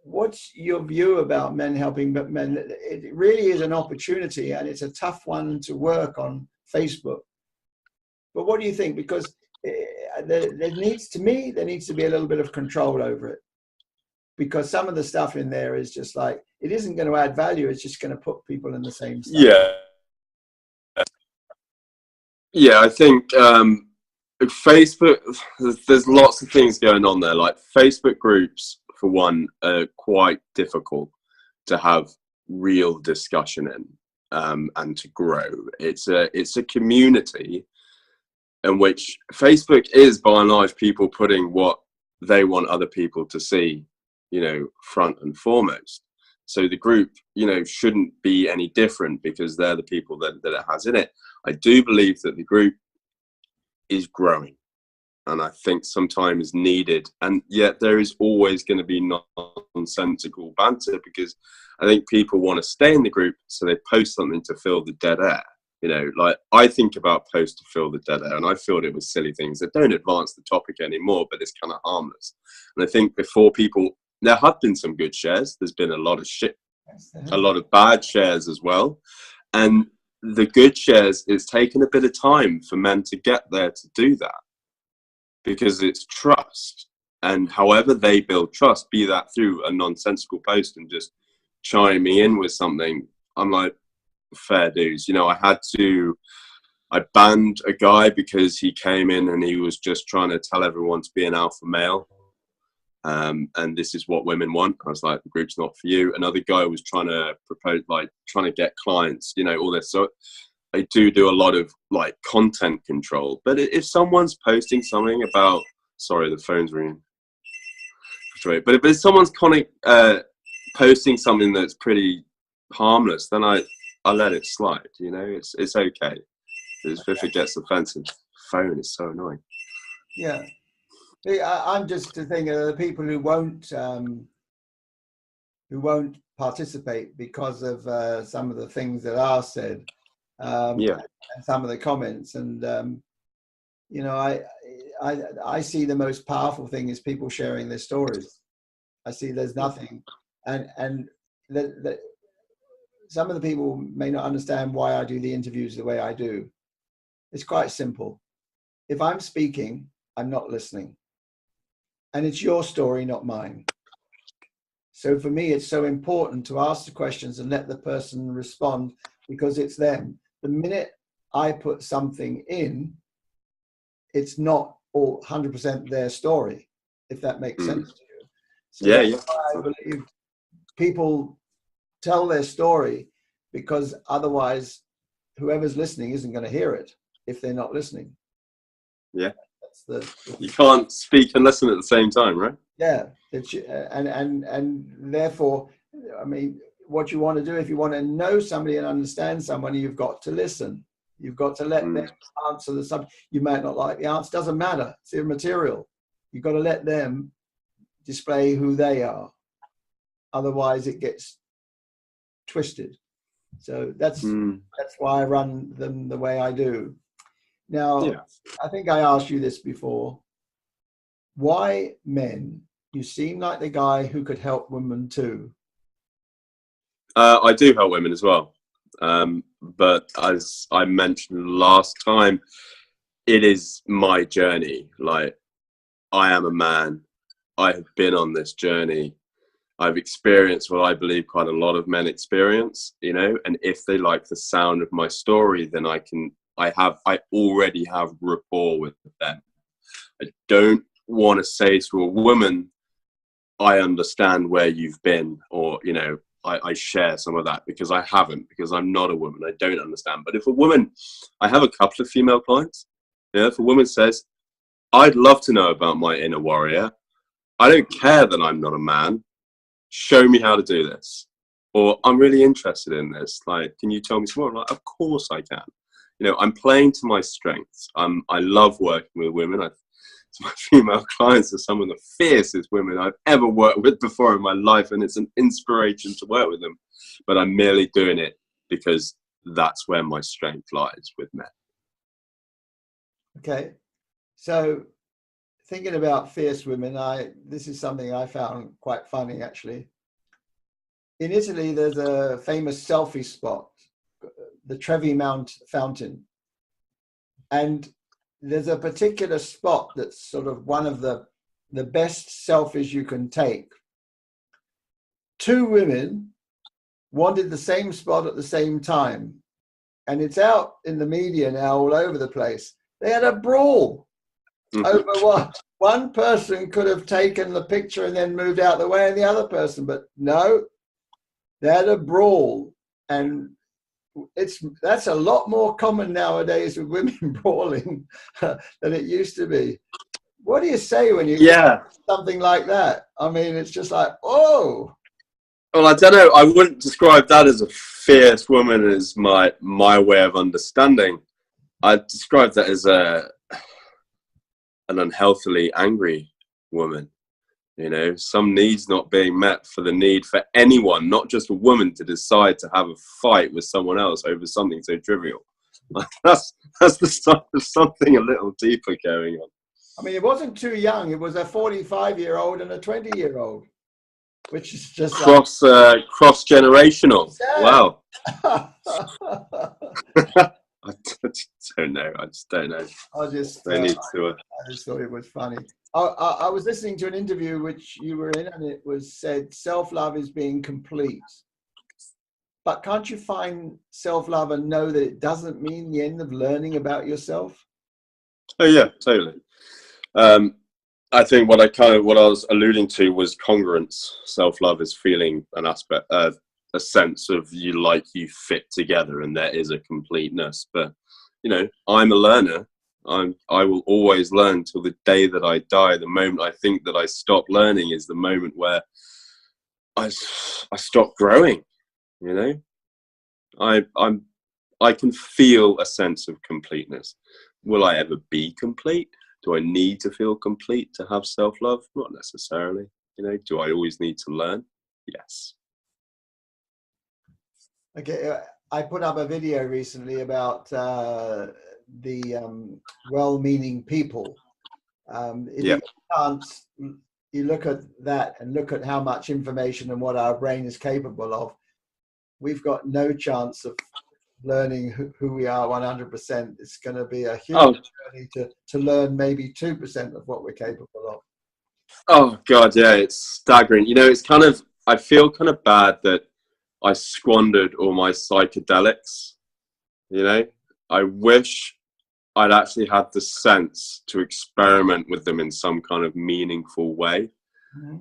what's your view about men helping men? It really is an opportunity, and it's a tough one to work on Facebook. But what do you think? Because there needs to be a little bit of control over it. Because some of the stuff in there is just like, it isn't going to add value. It's just going to put people in the same stuff. Yeah, I think Facebook, there's lots of things going on there. Like Facebook groups, for one, are quite difficult to have real discussion in and to grow. It's a community in which Facebook is, by and large, people putting what they want other people to see, front and foremost. So the group, shouldn't be any different because they're the people that it has in it. I do believe that the group is growing, and I think sometimes needed. And yet there is always going to be nonsensical banter, because I think people want to stay in the group, so they post something to fill the dead air. Like I think about posts to fill the dead air, and I filled it with silly things that don't advance the topic anymore, but it's kind of harmless. And I think before there have been some good shares. There's been a lot of shit, a lot of bad shares as well. And the good shares, it's taken a bit of time for men to get there to do that, because it's trust. And however they build trust, be that through a nonsensical post and just chiming in with something, I'm like, fair dues. I banned a guy because he came in and he was just trying to tell everyone to be an alpha male. And this is what women want. I was like, the group's not for you. Another guy was trying to propose, trying to get clients, all this. So I do a lot of content control. But if someone's posting something about, sorry, the phone's ringing. But if someone's posting something that's pretty harmless, then I let it slide. It's okay. If it gets offensive, the phone is so annoying. Yeah. I'm just thinking of the people who won't participate because of some of the things that are said. Yeah. and some of the comments. And you know, I see the most powerful thing is people sharing their stories. I see there's nothing, and some of the people may not understand why I do the interviews the way I do. It's quite simple. If I'm speaking, I'm not listening, and it's your story, not mine. So for me, it's so important to ask the questions and let the person respond, because it's them. The minute I put something in, it's not all 100% their story, if that makes sense to you. So Yeah, that's yeah. why I believe people tell their story, because otherwise whoever's listening isn't going to hear it if they're not listening. Yeah. That's You can't speak and listen at the same time, right? yeah. And therefore, I mean, what you want to do, if you want to know somebody and understand someone, you've got to listen. You've got to let them answer the subject. You might not like the answer, doesn't matter. It's immaterial. You've got to let them display who they are. Otherwise it gets twisted. So that's why I run them the way I do. Now, Yeah. I think I asked you this before. Why men? You seem like the guy who could help women too. I do help women as well. But as I mentioned last time, it is my journey. Like, I am a man. I have been on this journey. I've experienced what I believe quite a lot of men experience, you know, and if they like the sound of my story, then I already have rapport with them. I don't want to say to a woman, I understand where you've been, or, you know, I share some of that, because I haven't, because I'm not a woman. I don't understand. But if a woman, I have a couple of female clients, you know, if a woman says, I'd love to know about my inner warrior, I don't care that I'm not a man, show me how to do this. Or, I'm really interested in this, like, can you tell me some more? Like, of course I can. You know, I'm playing to my strengths. I love working with women. My female clients are some of the fiercest women I've ever worked with before in my life, and it's an inspiration to work with them. But I'm merely doing it because that's where my strength lies with men. Okay. So thinking about fierce women, this is something I found quite funny, actually. In Italy, there's a famous selfie spot, the Trevi Mount Fountain. And there's a particular spot that's sort of one of the best selfies you can take. Two women wanted the same spot at the same time. And it's out in the media now all over the place. They had a brawl over what? One person could have taken the picture and then moved out the way of the other person, but no, they had a brawl. And that's a lot more common nowadays with women brawling than it used to be. What do you say when you get something like that? I mean, it's just like, oh. Well, I don't know. I wouldn't describe that as a fierce woman, as my way of understanding. I'd describe that as an unhealthily angry woman. You know, some needs not being met for the need for anyone, not just a woman, to decide to have a fight with someone else over something so trivial. Like, that's the start of something a little deeper going on. I mean, it wasn't too young. It was a 45-year-old and a 20-year-old, which is just cross-generational. Wow. I don't know. I just don't know. I just thought it was funny. I was listening to an interview which you were in, and it was said self-love is being complete. But can't you find self-love and know that it doesn't mean the end of learning about yourself? Oh yeah, totally. I think what I was alluding to was congruence. Self-love is feeling an aspect, a sense of you fit together, and there is a completeness. But you know, I'm a learner. I will always learn till the day that I die. The moment I think that I stop learning is the moment where I stop growing. You know, I can feel a sense of completeness. Will I ever be complete? Do I need to feel complete to have self-love? Not necessarily. You know, do I always need to learn? Yes. Okay, I put up a video recently about the well-meaning people. If you Yeah. get a chance, you look at that and look at how much information and what our brain is capable of. We've got no chance of learning who we are 100%. It's going to be a huge journey to learn maybe 2% of what we're capable of. Oh God, yeah, it's staggering. You know, it's kind of, I feel kind of bad that I squandered all my psychedelics. You know, I wish I'd actually had the sense to experiment with them in some kind of meaningful way.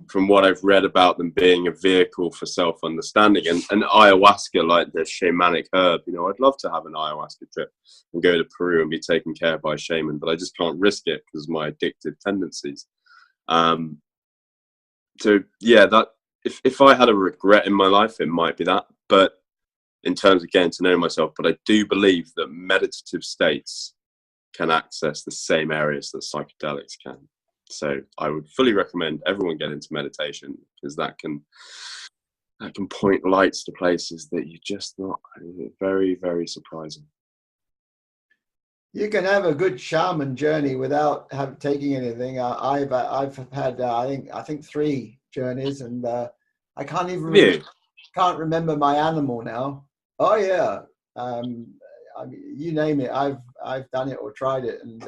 From what I've read about them being a vehicle for self-understanding, and ayahuasca, like the shamanic herb, you know, I'd love to have an ayahuasca trip and go to Peru and be taken care of by a shaman, but I just can't risk it because of my addictive tendencies. So yeah, that if I had a regret in my life, it might be that. But in terms of getting to know myself, but I do believe that meditative states can access the same areas that psychedelics can. So I would fully recommend everyone get into meditation, because that can point lights to places that you just not. Very, very surprising. You can have a good shaman journey without taking anything. I've had I think 3 journeys, and I can't even can't remember my animal now. Oh yeah, I mean, you name it, I've done it or tried it, and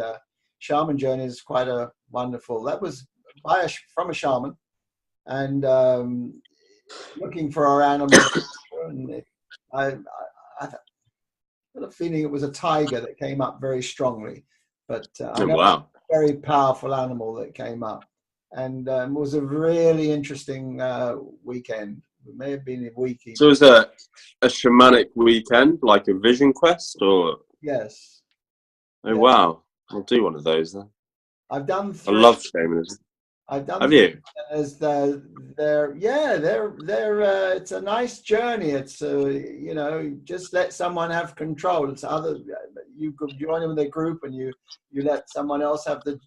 shaman journey is quite a wonderful. That was from a shaman, and looking for our animal. And I got a feeling it was a tiger that came up very strongly, but I know Wow. a very powerful animal that came up, and it was a really interesting weekend. It may have been a week. So is a shamanic weekend like a vision quest, or? Yes. Oh Yes. wow, I'll do one of those then. I've done 3. I love shamanism. I've done. Have you? As they're it's a nice journey. It's you know, just let someone have control. It's you could join with a group, and you let someone else have the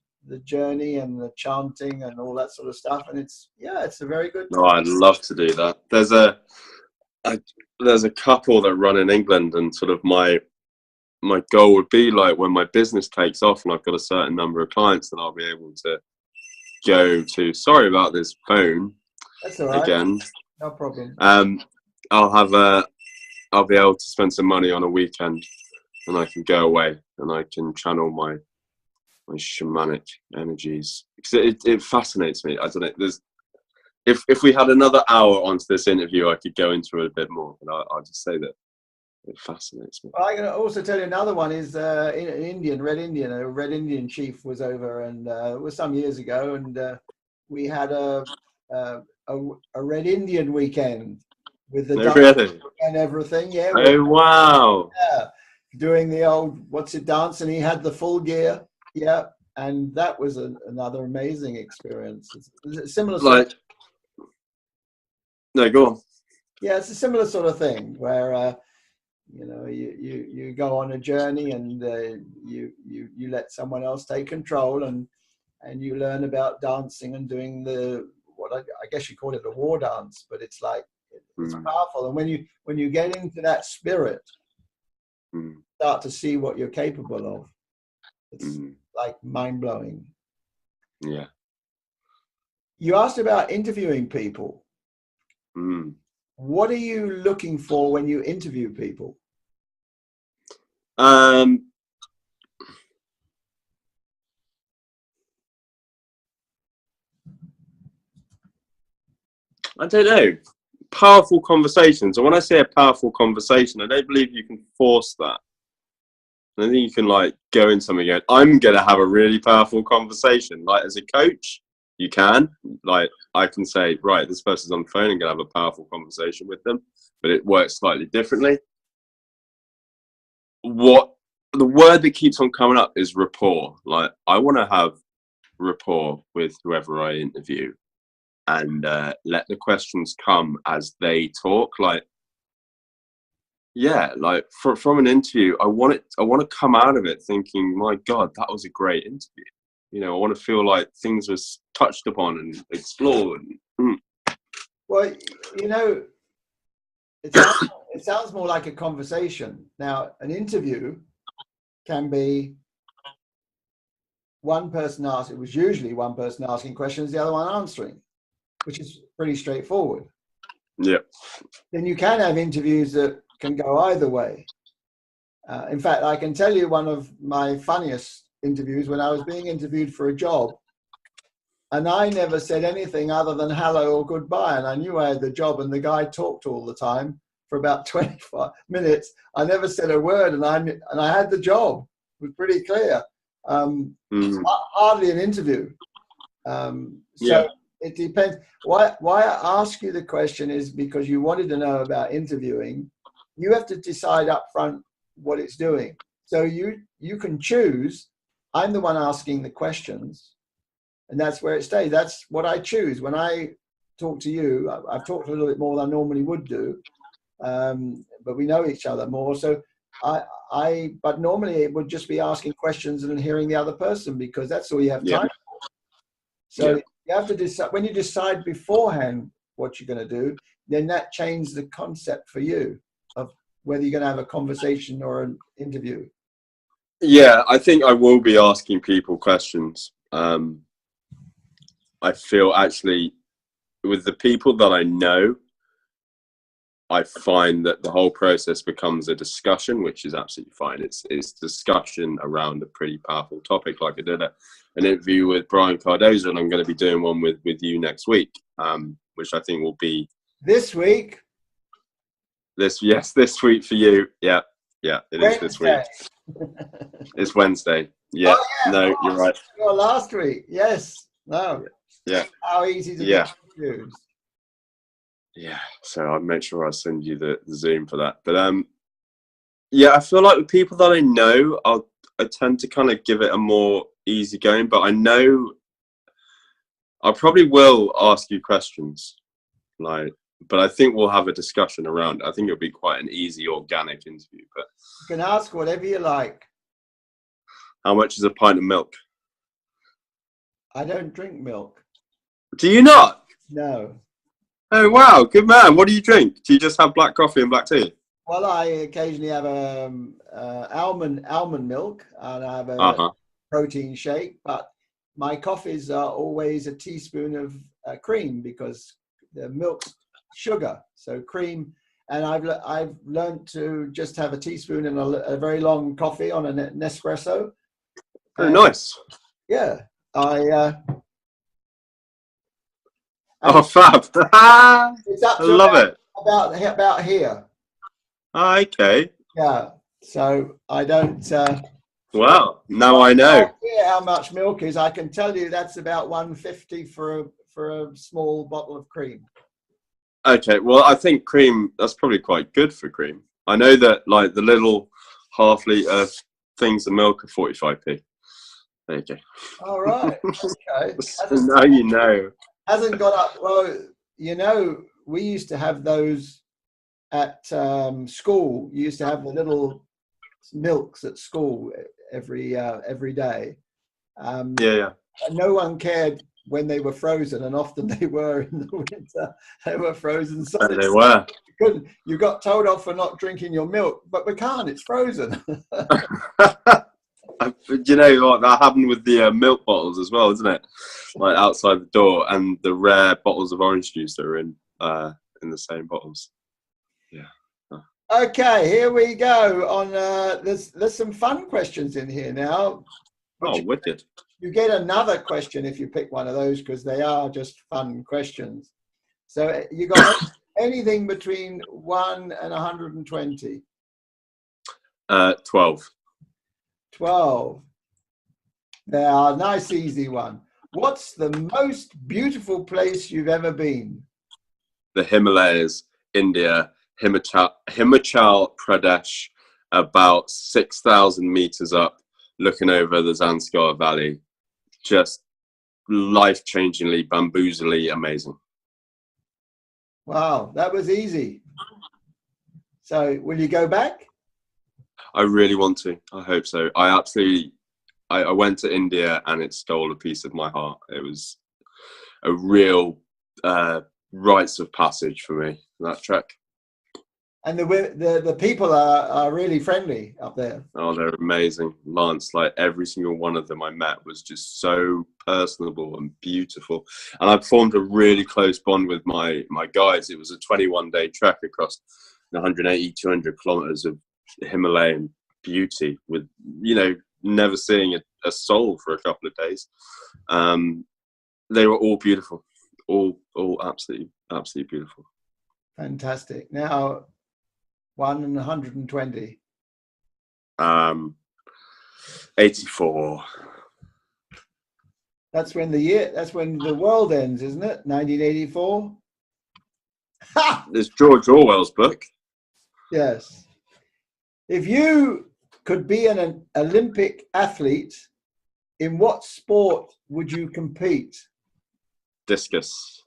journey and the chanting and all that sort of stuff, and it's a very good. No, I'd love to do that. There's a couple that run in England, and sort of my goal would be, like, when my business takes off and I've got a certain number of clients, then I'll be able to go to. Sorry about this phone. That's all right. Again. No problem. I'll be able to spend some money on a weekend, and I can go away and I can channel my shamanic energies, because it fascinates me. I don't know. If we had another hour onto this interview, I could go into it a bit more, but I'll just say that it fascinates me. Well, I can also tell you another one is in Red Indian chief was over, and it was some years ago, and we had a Red Indian weekend with the dance and everything. Yeah. Oh wow. Yeah, doing the old dance, and he had the full gear. Yeah, and that was another amazing experience. It's a similar sort of, no, go on. Yeah, it's a similar sort of thing where you know, you go on a journey, and you let someone else take control, and you learn about dancing and doing what I guess you call it a war dance, but it's like it's powerful. And when you get into that spirit, start to see what you're capable of. It's like mind blowing. Yeah. You asked about interviewing people. What are you looking for when you interview people? I don't know. Powerful conversations. And when I say a powerful conversation, I don't believe you can force that. I think you can, like, go in something and go, I'm going to have a really powerful conversation. Like, as a coach, you can. Like, I can say, right, this person's on the phone, and going to have a powerful conversation with them. But it works slightly differently. The word that keeps on coming up is rapport. Like, I want to have rapport with whoever I interview, and let the questions come as they talk. Like, yeah, like from an interview, I want to come out of it thinking, my God, that was a great interview. You know, I want to feel like things was touched upon and explored. Well, you know, it sounds more like a conversation. Now, an interview can be one person asking, it was usually one person asking questions, the other one answering, which is pretty straightforward. Yeah. Then you can have interviews that can go either way. In fact, I can tell you one of my funniest interviews when I was being interviewed for a job. And I never said anything other than hello or goodbye. And I knew I had the job, and the guy talked all the time for about 25 minutes. I never said a word, and I had the job. It was pretty clear. Hardly an interview. So it depends. Why I ask you the question is because you wanted to know about interviewing. You have to decide up front what it's doing. So you can choose. I'm the one asking the questions. And that's where it stays. That's what I choose. When I talk to you, I've talked a little bit more than I normally would do, but we know each other more. So but normally it would just be asking questions and hearing the other person, because that's all you have time for. So you have to decide, when you decide beforehand what you're going to do, then that changes the concept for you of whether you're going to have a conversation or an interview. Yeah, I think I will be asking people questions. I feel actually with the people that I know, I find that the whole process becomes a discussion, which is absolutely fine. It's discussion around a pretty powerful topic. Like I did an interview with Brian Cardoza, and I'm going to be doing one with you next week, which I think will be this week. This week for you. Yeah, it Wednesday. is this week. It's Wednesday. Yeah, oh, yeah. No, you're right. Last week, yes. No. Yeah. How easy to get confused. Yeah, so I'll make sure I send you the Zoom for that. But yeah, I feel like with people that I know, I tend to kind of give it a more easy going. But I know I probably will ask you questions, but I think we'll have a discussion around it. I think it'll be quite an easy, organic interview. But you can ask whatever you like. How much is a pint of milk? I don't drink milk. Do you not? No. Oh, wow. Good man. What do you drink? Do you just have black coffee and black tea? Well, I occasionally have almond milk, and I have a protein shake, but my coffees are always a teaspoon of cream, because the milk's sugar. So cream, and I've learned to just have a teaspoon and a very long coffee on an Nespresso. Oh, nice. Yeah. Oh, fab. It's up to I love it. About here. Oh, okay. Yeah. So I don't. Wow. Now I know. How much milk is? I can tell you that's about $1.50 for a small bottle of cream. Okay. Well, I think cream, that's probably quite good for cream. I know that like the little half-litre things of milk are 45p. There you go. All right. Okay. Now you know. Hasn't got up. Well, you know, we used to have those at school. You used to have the little milks at school every day. Yeah. No one cared when they were frozen, and often they were in the winter. They were frozen. So they were. You got told off for not drinking your milk, but we can't. It's frozen. You know what, that happened with the milk bottles as well, isn't it? Like outside the door, and the rare bottles of orange juice that are in the same bottles. Yeah. Okay, here we go. On there's some fun questions in here now. Oh, wicked! You get another question if you pick one of those, because they are just fun questions. So you got anything between 1 and 120? 12. 12. Now, nice easy one. What's the most beautiful place you've ever been? The Himalayas, India, Himachal Pradesh, about 6,000 meters up, looking over the Zanskar Valley. Just life-changingly, bamboozily amazing. Wow, that was easy. So, will you go back? I really want to. I hope so. I went to India and it stole a piece of my heart. It was a real rites of passage for me, that trek. And the people are really friendly up there. Oh, they're amazing. Lance, like every single one of them I met was just so personable and beautiful. And I formed a really close bond with my guides. It was a 21-day trek across 180, 200 kilometers of Himalayan beauty with, you know, never seeing a soul for a couple of days. They were all beautiful, all absolutely beautiful. Fantastic. Now, 120. 84. That's when the world ends, isn't it? 1984. Ha! There's George Orwell's book. Yes. If you could be an Olympic athlete, in what sport would you compete? Discus.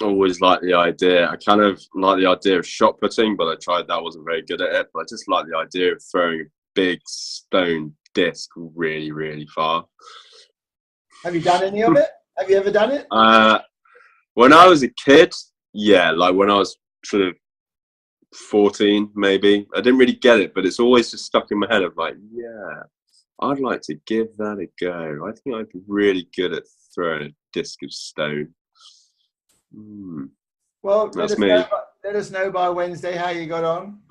Always like the idea. I kind of like the idea of shot putting, but I tried that, wasn't very good at it. But I just like the idea of throwing a big stone disc really, really far. Have you done any of it? Have you ever done it? When I was a kid, yeah, like when I was sort of 14, maybe. I didn't really get it, but it's always just stuck in my head of like, yeah, I'd like to give that a go. I think I'd be really good at throwing a disc of stone. Well, that's me. Let us know by Wednesday how you got on.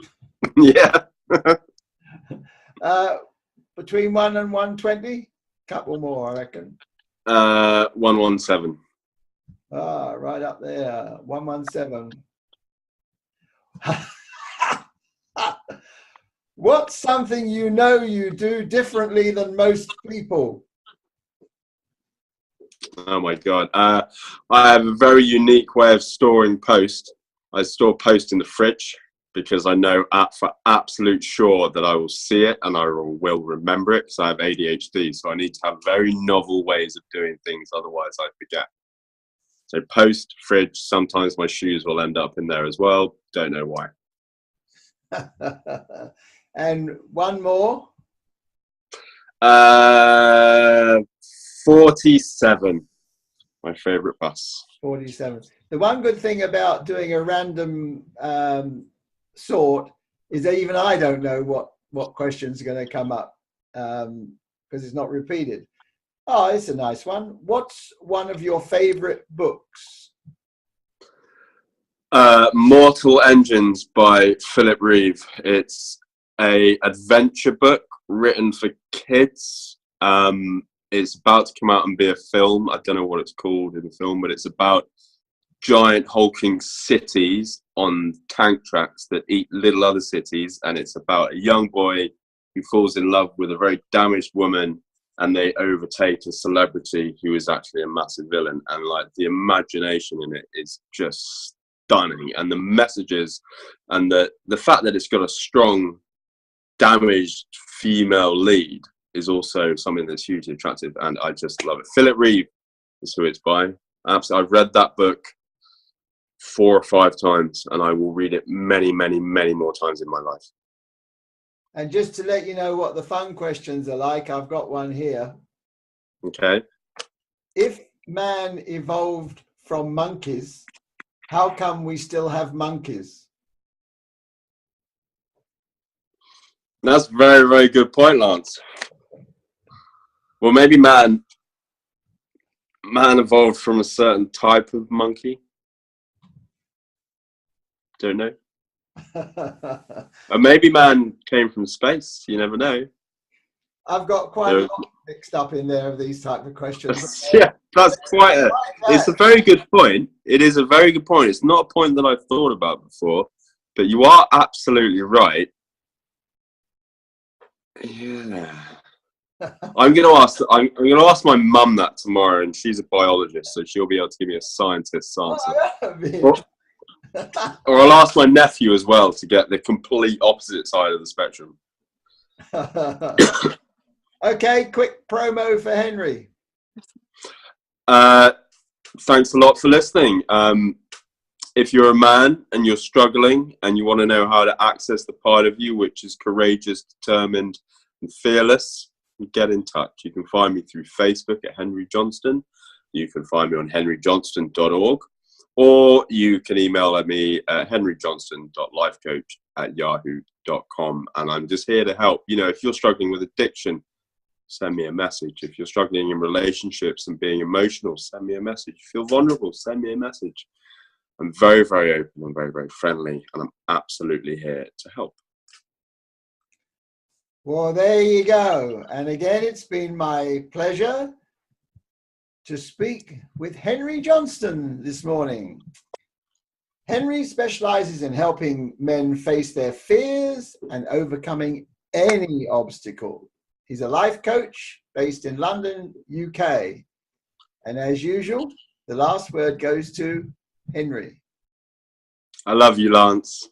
Yeah. Between 1 and 120, couple more, I reckon. 117. Right up there, 117. What's something you know you do differently than most people? Oh my God. I have a very unique way of storing post. I store post in the fridge because I know for absolute sure that I will see it and I will remember it because I have ADHD. So I need to have very novel ways of doing things. Otherwise I forget. So post, fridge, sometimes my shoes will end up in there as well. Don't know why. And one more. 47. My favorite bus. 47. The one good thing about doing a random sort is that even I don't know what questions are going to come up because it's not repeated. Oh, it's a nice one. What's one of your favorite books? Mortal Engines by Philip Reeve. It's a adventure book written for kids. It's about to come out and be a film. I don't know what it's called in the film, but it's about giant hulking cities on tank tracks that eat little other cities. And it's about a young boy who falls in love with a very damaged woman and they overtake a celebrity who is actually a massive villain. And like the imagination in it is just stunning. And the messages and the fact that it's got a strong, damaged female lead is also something that's hugely attractive, and I just love it. Philip Reeve is who it's by. Absolutely, I've read that book 4 or 5 times, and I will read it many, many, many more times in my life. And just to let you know what the fun questions are like, I've got one here. Okay. If man evolved from monkeys, how come we still have monkeys? That's a very, very good point, Lance. Well, maybe man evolved from a certain type of monkey. Don't know. Or maybe man came from space. You never know. I've got quite a lot mixed up in there of these type of questions. Yeah, that's quite it's a very good point. It is a very good point. It's not a point that I've thought about before, but you are absolutely right. Yeah. I'm gonna ask my mum that tomorrow, and she's a biologist, so she'll be able to give me a scientist's answer. Or I'll ask my nephew as well to get the complete opposite side of the spectrum. Okay, quick promo for Henry. Thanks a lot for listening. If you're a man and you're struggling and you want to know how to access the part of you which is courageous, determined, and fearless, get in touch. You can find me through Facebook at Henry Johnstone. You can find me on henryjohnston.org. or you can email me at henryjohnston.lifecoach@yahoo.com, and I'm just here to help. You know, if you're struggling with addiction, send me a message. If you're struggling in relationships and being emotional, send me a message. If you feel vulnerable, send me a message. I'm very, very open and very, very friendly, and I'm absolutely here to help. Well, there you go. And again, it's been my pleasure to speak with Henry Johnstone this morning. Henry specializes in helping men face their fears and overcoming any obstacle. He's a life coach based in London, UK. And as usual, the last word goes to Henry. I love you, Lance.